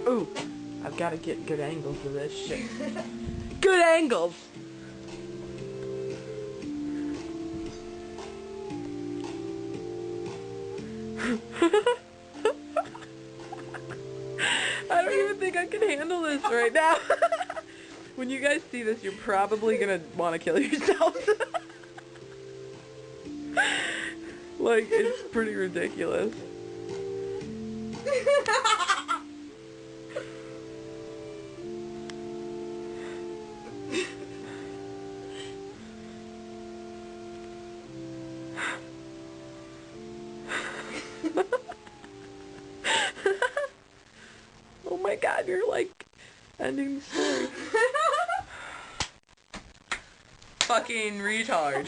Ooh, I've got to get good angles of this shit. Good angles! I don't even think I can handle this right now. When you guys see this, you're probably gonna want to kill yourselves. Like, it's pretty ridiculous. Oh my god, you're like ending the story. Fucking retard.